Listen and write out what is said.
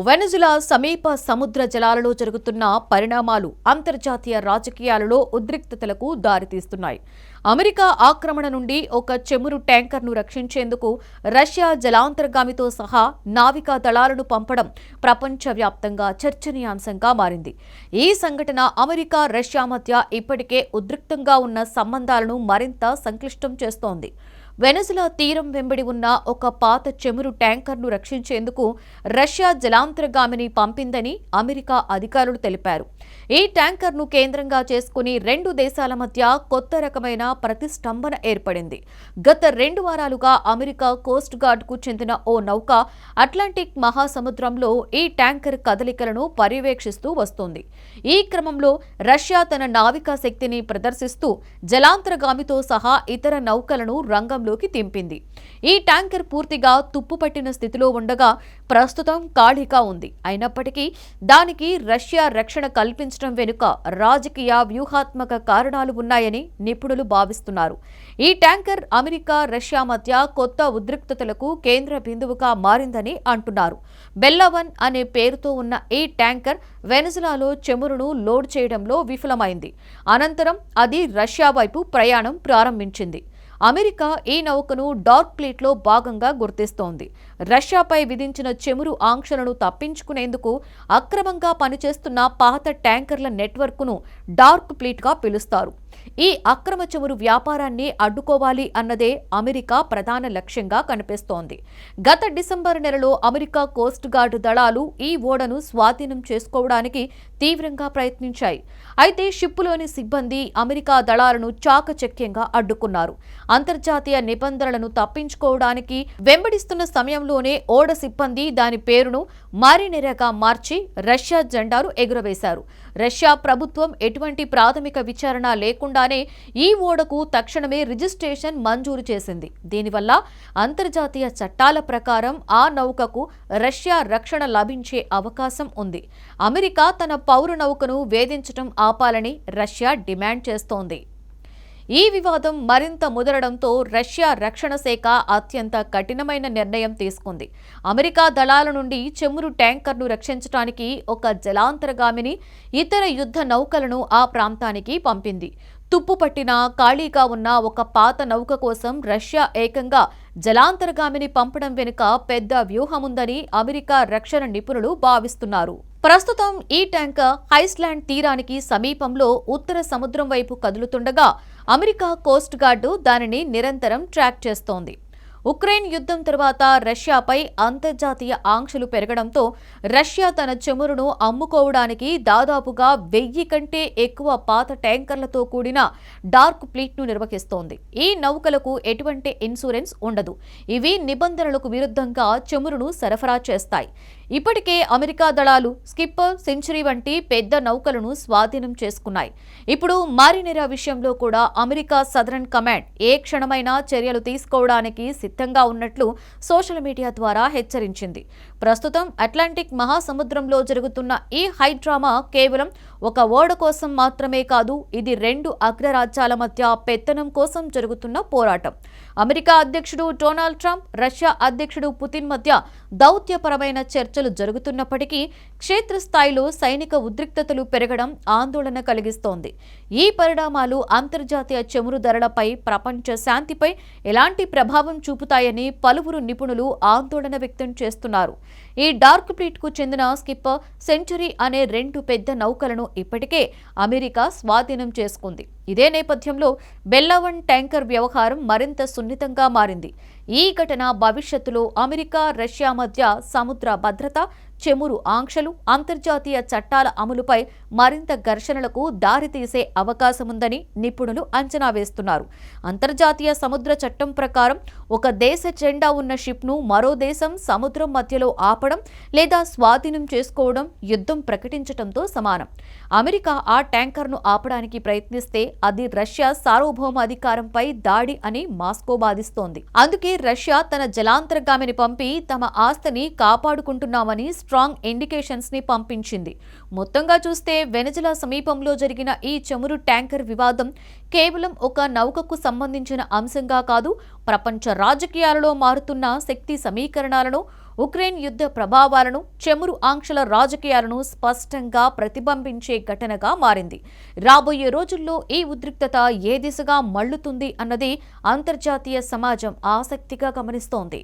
వెనజులా సమీప సముద్ర జలాలలో జరుగుతున్న పరిణామాలు అంతర్జాతీయ రాజకీయాలలో ఉద్రిక్తతలకు దారితీస్తున్నాయి. అమెరికా ఆక్రమణ నుండి ఒక చమురు ట్యాంకర్ను రక్షించేందుకు రష్యా జలాంతర్గామితో సహా నావికా దళాలను పంపడం ప్రపంచవ్యాప్తంగా చర్చనీయాంశంగా మారింది. ఈ సంఘటన అమెరికా, రష్యా మధ్య ఇప్పటికే ఉద్రిక్తంగా ఉన్న సంబంధాలను మరింత సంక్లిష్టం చేస్తోంది. వెనజులా తీరం వెంబడి ఉన్న ఒక పాత చమురు ట్యాంకర్ను రక్షించేందుకు రష్యా జలాంతర్గామిని పంపిందని అమెరికా అధికారులు తెలిపారు. ఈ ట్యాంకర్ను కేంద్రంగా చేసుకుని రెండు దేశాల మధ్య కొత్త రకమైన ప్రతిష్టంభన ఏర్పడింది. గత 2 వారాలుగా అమెరికా కోస్ట్ గార్డ్కు చెందిన ఓ నౌక అట్లాంటిక్ మహాసముద్రంలో ఈ ట్యాంకర్ కదలికలను పర్యవేక్షిస్తూ వస్తోంది. ఈ క్రమంలో రష్యా తన నావికా శక్తిని ప్రదర్శిస్తూ జలాంతర్గామితో సహా ఇతర నౌకలను రంగంలోకి దింపింది. ఈ ట్యాంకర్ పూర్తిగా తుప్పుపట్టిన స్థితిలో ఉండగా ప్రస్తుతం ఖాళీగా ఉంది. అయినప్పటికీ దానికి రష్యా రక్షణ కల్పించడం వెనుక రాజకీయ వ్యూహాత్మక కారణాలు ఉన్నాయని నిపుణులు భావిస్తున్నారు. ఈ ట్యాంకర్ అమెరికా, రష్యా మధ్య కొత్త ఉద్రిక్తతలకు కేంద్ర బిందువుగా మారిందని అంటున్నారు. బెల్లావన్ అనే పేరుతో ఉన్న ఈ ట్యాంకర్ వెనజులాలో చమురును లోడ్ చేయడంలో విఫలమైంది. అనంతరం అది రష్యా వైపు ప్రయాణం ప్రారంభించింది. అమెరికా ఈ నౌకను డార్క్ ఫ్లీట్లో భాగంగా గుర్తిస్తోంది. రష్యాపై విధించిన చమురు ఆంక్షలను తప్పించుకునేందుకు అక్రమంగా పనిచేస్తున్న పాత ట్యాంకర్ల నెట్వర్క్ను డార్క్ ఫ్లీట్గా పిలుస్తారు. ఈ అక్రమ చమురు వ్యాపారాన్ని అడ్డుకోవాలి అన్నదే అమెరికా ప్రధాన లక్ష్యంగా కనిపిస్తోంది. గత డిసెంబర్ నెలలో అమెరికా కోస్ట్ గార్డ్ దళాలు ఈ ఓడను స్వాధీనం చేసుకోవడానికి తీవ్రంగా ప్రయత్నించాయి. అయితే షిప్పులోని సిబ్బంది అమెరికా దళాలను చాకచక్యంగా అడ్డుకున్నారు. అంతర్జాతీయ నిబంధనలను తప్పించుకోవడానికి వెంబడిస్తున్న సమయంలోనే ఓడ సిబ్బంది దాని పేరును మారినెరాగా మార్చి రష్యా జెండాను ఎగురవేశారు. రష్యా ప్రభుత్వం ఎటువంటి ప్రాథమిక విచారణ లేకుండానే ఈ ఓడకు తక్షణమే రిజిస్ట్రేషన్ మంజూరు చేసింది. దీనివల్ల అంతర్జాతీయ చట్టాల ప్రకారం ఆ నౌకకు రష్యా రక్షణ లభించే అవకాశం ఉంది. అమెరికా తన పౌర నౌకను వేధించడం ఆపాలని రష్యా డిమాండ్ చేస్తోంది. ఈ వివాదం మరింత ముదరడంతో రష్యా రక్షణ శాఖ అత్యంత కఠినమైన నిర్ణయం తీసుకుంది. అమెరికా దళాల నుండి చమురు ట్యాంకర్ను రక్షించడానికి ఒక జలాంతర్గామిని, ఇతర యుద్ధ నౌకలను ఆ ప్రాంతానికి పంపింది. తుప్పుపట్టిన ఖాళీగా ఉన్న ఒక పాత నౌక కోసం రష్యా ఏకంగా జలాంతర్గామిని పంపడం వెనుక పెద్ద వ్యూహముందని అమెరికా రక్షణ నిపుణులు భావిస్తున్నారు. ప్రస్తుతం ఈ ట్యాంకర్ ఐస్లాండ్ తీరానికి సమీపంలో ఉత్తర సముద్రం వైపు కదులుతుండగా అమెరికా కోస్ట్ గార్డు దానిని నిరంతరం ట్రాక్ చేస్తోంది. ఉక్రెయిన్ యుద్ధం తర్వాత రష్యాపై అంతర్జాతీయ ఆంక్షలు పెరగడంతో రష్యా తన చమురును అమ్ముకోవడానికి దాదాపుగా 1000 కంటే ఎక్కువ పాత ట్యాంకర్లతో కూడిన డార్క్ ఫ్లీట్ను నిర్వహిస్తోంది. ఈ నౌకలకు ఎటువంటి ఇన్సూరెన్స్ ఉండదు. ఇవి నిబంధనలకు విరుద్ధంగా చమురును సరఫరా చేస్తాయి. ఇప్పటికే అమెరికా దళాలు స్కిప్పర్, సెంచరీ వంటి పెద్ద నౌకలను స్వాధీనం చేసుకున్నాయి. ఇప్పుడు మారినెరా విషయంలో కూడా అమెరికా సదరన్ కమాండ్ ఏ క్షణమైనా చర్యలు తీసుకోవడానికి సిద్ధంగా ఉన్నట్లు సోషల్ మీడియా ద్వారా హెచ్చరించింది. ప్రస్తుతం అట్లాంటిక్ మహాసముద్రంలో జరుగుతున్న ఈ హై డ్రామా కేవలం ఒక ఓడ కోసం మాత్రమే కాదు, ఇది 2 అగ్రరాజ్యాల మధ్య పెత్తనం కోసం జరుగుతున్న పోరాటం. అమెరికా అధ్యక్షుడు డొనాల్డ్ ట్రంప్, రష్యా అధ్యక్షుడు పుతిన్ మధ్య దౌత్యపరమైన చర్చలు జరుగుతున్నప్పటికీ క్షేత్రస్థాయిలో సైనిక ఉద్రిక్తతలు పెరగడం ఆందోళన కలిగిస్తోంది. ఈ పరిణామాలు అంతర్జాతీయ చమురు ధరలపై, ప్రపంచ శాంతిపై ఎలాంటి ప్రభావం చూపుతాయని పలువురు నిపుణులు ఆందోళన వ్యక్తం చేస్తున్నారు. ఈ డార్క్ ఫ్లీట్కు చెందిన స్కిప్పర్, సెంచరీ అనే 2 పెద్ద నౌకలను ఇప్పటికే అమెరికా స్వాధీనం చేసుకుంది. ఇదే నేపథ్యంలో బెల్లావన్ ట్యాంకర్ వ్యవహారం మరింత సున్నితంగా మారింది. ఈ ఘటన భవిష్యత్తులో అమెరికా, రష్యా మధ్య సముద్ర భద్రత, చమురు ఆంక్షలు, అంతర్జాతీయ చట్టాల అమలుపై మరింత ఘర్షణలకు దారితీసే అవకాశముందని నిపుణులు అంచనా వేస్తున్నారు. అంతర్జాతీయ సముద్ర చట్టం ప్రకారం ఒక దేశ జెండా ఉన్న షిప్ను మరో దేశం సముద్రం మధ్యలో ఆపడం లేదా స్వాధీనం చేసుకోవడం యుద్ధం ప్రకటించడంతో సమానం. అమెరికా ఆ ట్యాంకర్ను ఆపడానికి ప్రయత్నిస్తే అది రష్యా సార్వభౌమాధికారంపై దాడి అని మాస్కో బాధిస్తోంది. అందుకే రష్యా తన జలాంతర్గామిని పంపి తమ ఆస్తిని కాపాడుకుంటున్నామని స్ట్రాంగ్ ఇండికేషన్స్ ని పంపించింది. మొత్తంగా చూస్తే వెనజులా సమీపంలో జరిగిన ఈ చమురు ట్యాంకర్ వివాదం కేవలం ఒక నౌకకు సంబంధించిన అంశంగా కాదు, ప్రపంచ రాజకీయాలలో మారుతున్న శక్తి సమీకరణాలను, ఉక్రెయిన్ యుద్ధ ప్రభావాలను, చమురు ఆంక్షల రాజకీయాలను స్పష్టంగా ప్రతిబింబించే ఘటనగా మారింది. రాబోయే రోజుల్లో ఈ ఉద్రిక్తత ఏ దిశగా మళ్లుతుంది అన్నది అంతర్జాతీయ సమాజం ఆసక్తిగా గమనిస్తోంది.